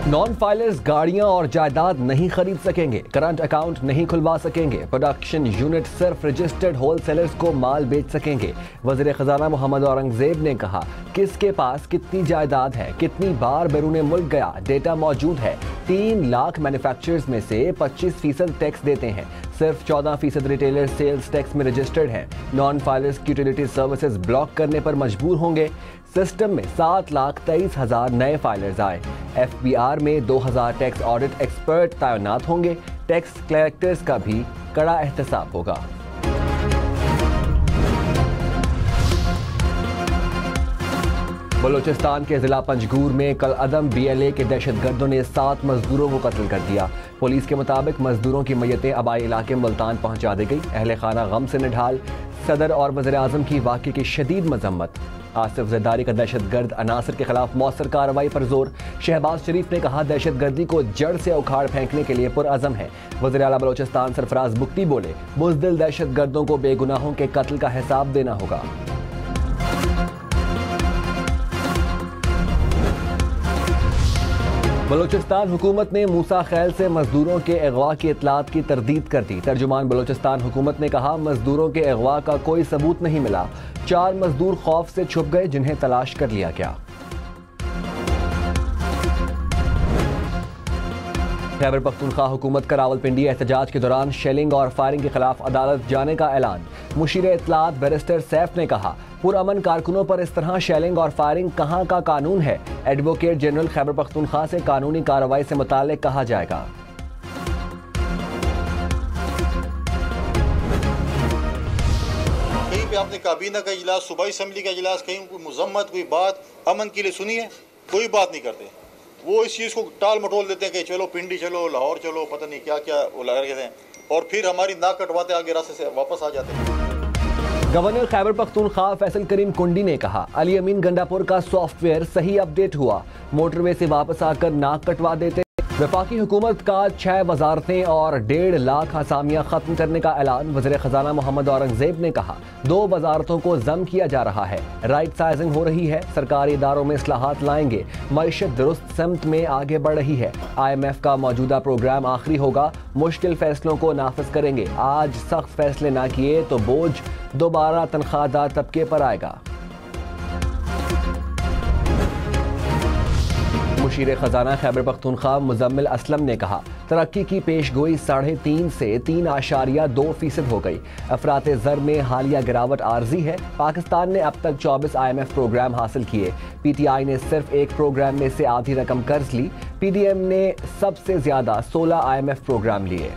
Non filers गाड़ियां और जायदाद नहीं खरीद सकेंगे, करंट अकाउंट नहीं खुलवा सकेंगे, प्रोडक्शन यूनिट सिर्फ रजिस्टर्ड होलसेलर्स को माल बेच सकेंगे। वज़ीर ख़जाना मोहम्मद औरंगज़ेब ने कहा, किसके पास कितनी जायदाद है, कितनी बार बैरून मुल्क गया, डेटा मौजूद है। 3 लाख मैन्युफैक्चरर्स में से 25% टैक्स देते हैं, सिर्फ 14% रिटेलर सेल्स टैक्स में रजिस्टर्ड हैं। नॉन फाइलर्स की यूटिलिटी सर्विसेज ब्लॉक करने पर मजबूर होंगे। सिस्टम में 7,23,000 नए फाइलर्स आए। FBR में 2000 टैक्स ऑडिट एक्सपर्ट तैनात होंगे। टैक्स कलेक्टर्स का भी कड़ा एहतसाब होगा। बलूचिस्तान के जिला पंजगूर में कल अदम BLA के दहशतगर्दों ने 7 मजदूरों को कत्ल कर दिया। पुलिस के मुताबिक मजदूरों की मैयतें आबाई इलाके मुल्तान पहुंचा दी गई। अहले खाना गम से निढाल। सदर और वज़ीर आज़म की वाक़े की शदीद मजम्मत। आसिफ ज़रदारी का दहशतगर्द अनासर के खिलाफ मौसर कार्रवाई पर जोर। शहबाज शरीफ ने कहा, दहशतगर्दी को जड़ से उखाड़ फेंकने के लिए पुरअज़म है। वज़ीर आला बलूचिस्तान सरफराज बुख्ती बोले, बुज़दिल दहशतगर्दों को बेगुनाहों के कत्ल का हिसाब देना होगा। बलूचिस्तान हुकूमत ने मूसा खैल से मजदूरों के अगवा की इतलात की तरदीद कर दी। तर्जुमान बलूचिस्तान हुकूमत ने कहा, मजदूरों के अगवा का कोई सबूत नहीं मिला। 4 मजदूर खौफ से छुप गए, जिन्हें तलाश कर लिया गया। खैबर पख्तूनख्वा हुकूमत का रावलपिंडी एहतजाज के दौरान शेलिंग और फायरिंग के खिलाफ अदालत जाने का ऐलान। मुशीर इत्तलात बैरिस्टर सैफ ने कहा, पुरअमन कारकुनों पर इस तरह शेलिंग और फायरिंग कहाँ का कानून है। एडवोकेट जनरल खैबर पख्तूनख्वा से कानूनी कार्रवाई से मुताल्लिक कहा जाएगा। कहीं पे आपने काबीना का इजलास, सूबाई असम्बली का इजलास, कहीं कोई मुजम्मत, कोई बात अमन के लिए सुनी है? कोई बात नहीं करते। वो इस चीज़ को टाल मटोल देते हैं कि चलो पिंडी चलो, लाहौर चलो, पता नहीं क्या क्या वो लगा रहे हैं, और फिर हमारी नाक कटवाते आगे रास्ते से वापस आ जाते हैं। गवर्नर खैबर पख्तूनख्वा फैसल करीम कुंडी ने कहा, अली अमीन गंडापुर का सॉफ्टवेयर सही अपडेट हुआ, मोटरवे से वापस आकर नाक कटवा देते। वफाकी हुकूमत का 6 वजारतें और 1.5 लाख असामियाँ खत्म करने का ऐलान। वज़ीर ख़जाना मोहम्मद औरंगज़ेब ने कहा, 2 वजारतों को जम किया जा रहा है, राइट साइजिंग हो रही है, सरकारी इदारों में इस्लाहात लाएंगे, मईशत दुरुस्त समत में आगे बढ़ रही है। IMF का मौजूदा प्रोग्राम आखिरी होगा, मुश्किल फैसलों को नाफिज करेंगे। आज सख्त फैसले ना किए तो बोझ दोबारा तनख्वाहदार तबके पर आएगा। मुशीर ख़जाना खैबर पख्तूनख्वा मुज़म्मिल असलम ने कहा, तरक्की की पेशगोई 3.5 से 3.2% हो गई। अफरात ज़र में हालिया गिरावट आर्जी है। पाकिस्तान ने अब तक 24 IMF प्रोग्राम हासिल किए। PTI ने सिर्फ एक प्रोग्राम में से आधी रकम कर्ज ली। PDM ने सबसे ज्यादा 16 IMF प्रोग्राम लिए।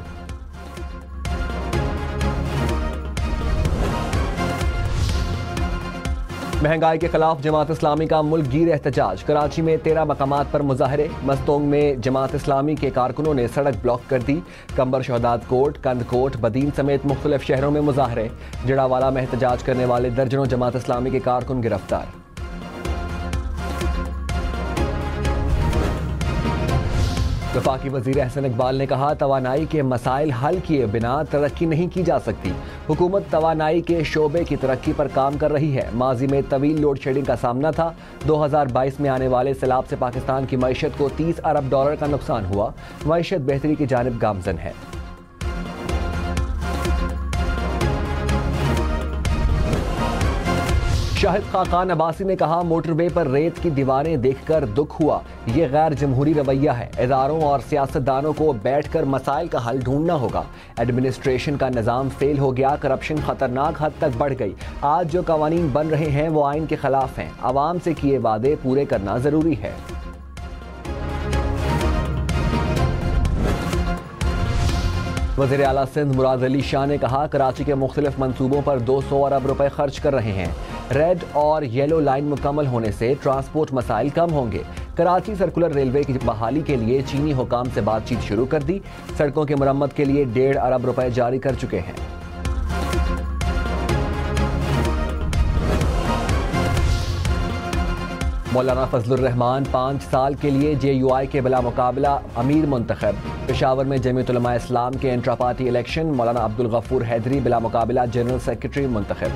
महंगाई के खिलाफ जमात इस्लामी का मुल्क गिर एहतजाज। कराची में 13 मकामात पर मुजाहरे। मस्तोंग में जमात इस्लामी के कारकुनों ने सड़क ब्लॉक कर दी। कंबर शहदाद कोट, कंदकोट, बदीन समेत मुख्तलिफ शहरों में मुजाहरे। जड़ावाला में एहतजाज करने वाले दर्जनों जमात इस्लामी के कारकुन गिरफ्तार। वफाकी वज़ीर अहसन इकबाल ने कहा, तवानाई के मसाइल हल किए बिना तरक्की नहीं की जा सकती। हुकूमत तवानाई के शोबे की तरक्की पर काम कर रही है। माजी में तवील लोड शेडिंग का सामना था। 2022 में आने वाले सैलाब से पाकिस्तान की मईशत को $30 अरब का नुकसान हुआ। मईशत बेहतरी की जानिब गामजन है। शाहिद खान अब्बासी ने कहा, मोटरवे पर रेत की दीवारें देखकर दुख हुआ। ये गैर जमहूरी रवैया है। इदारों और सियासतदानों को बैठकर मसाइल का हल ढूंढना होगा। एडमिनिस्ट्रेशन का निज़ाम फेल हो गया। करप्शन खतरनाक हद तक बढ़ गई। आज जो कवानीन बन रहे हैं वो आइन के खिलाफ हैं। आवाम से किए वादे पूरे करना जरूरी है। वज़ीर आला सिंध मुराद अली शाह ने कहा, कराची के मुख्तलिफ मंसूबों पर 200 अरब रुपए खर्च कर रहे हैं। रेड और येलो लाइन मुकम्मल होने से ट्रांसपोर्ट मसाइल कम होंगे। कराची सर्कुलर रेलवे की बहाली के लिए चीनी हुकाम से बातचीत शुरू कर दी। सड़कों की मरम्मत के लिए 1.5 अरब रुपए जारी कर चुके हैं। मौलाना फजलुर रहमान 5 साल के लिए JUI के बिला मुकाबला अमीर मुंतखब। पेशावर में जमीयत उलमा इस्लाम के इंट्रा पार्टी इलेक्शन। मौलाना अब्दुल गफूर हैदरी बिला मुकाबला जनरल सेक्रेटरी मुंतखब।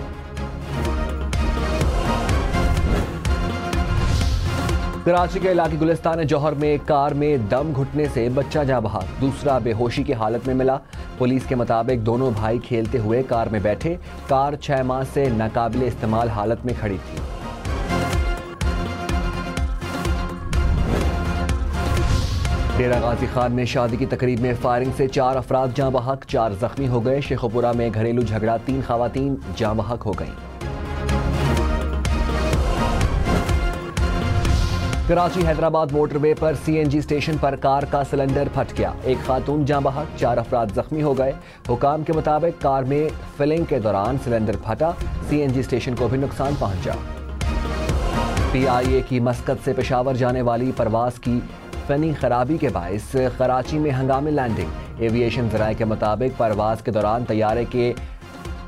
कराची के इलाके गुलिस्तान जौहर में कार में दम घुटने से बच्चा जा बहा, दूसरा बेहोशी की हालत में मिला। पुलिस के मुताबिक दोनों भाई खेलते हुए कार में बैठे। कार 6 माह से नाकाबिले इस्तेमाल हालत में खड़ी थी। डेरा गाजी खान में शादी की तकरीब में फायरिंग से 4 अफराद जाँ बहक, 4 जख्मी हो गए। शेखुपुरा में घरेलू झगड़ा, 3 खवातीन जाँ बहक हो गईं। कराची हैदराबाद मोटरवे पर सीएनजी स्टेशन पर कार का सिलेंडर फट गया, 1 खातून जाँ बहक, 4 अफराद जख्मी हो गए। हुकाम के मुताबिक कार में फिलिंग के दौरान सिलेंडर फटा, सीएनजी स्टेशन को भी नुकसान पहुंचा। PIA की मस्कत से पेशावर जाने वाली परवाज की फनी खराबी के बायस कराची में हंगामी लैंडिंग। एविएशन ज़राए के मुताबिक परवाज के दौरान तैयारे के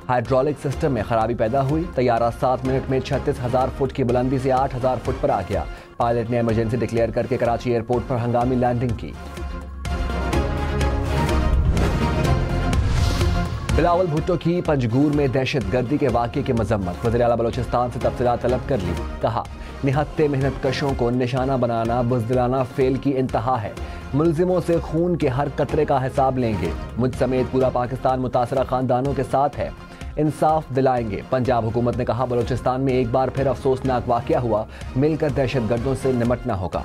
हाइड्रोलिक सिस्टम में खराबी पैदा हुई। तैयारा 7 मिनट में 36,000 फुट की बुलंदी से 8,000 फुट पर आ गया। पायलट ने इमरजेंसी डिक्लेयर करके कराची एयरपोर्ट पर हंगामी लैंडिंग की। बिलावल भुट्टो की पंजगूर में दहशतगर्दी के वाक़े की मजम्मत। वज़ीर आला बलोचिस्तान से तफसीलात तलब कर ली। कहा, निहत्ते मेहनत कशों को निशाना बनाना बुज़दिलाना फेल की इंतहा है। मुल्जिमों से खून के हर कतरे का हिसाब लेंगे। मुझ समेत पूरा पाकिस्तान मुतासरा खानदानों के साथ है, इंसाफ दिलाएंगे। पंजाब हुकूमत ने कहा, बलोचिस्तान में एक बार फिर अफसोसनाक वाक़या हुआ, मिलकर दहशतगर्दों से निमटना होगा।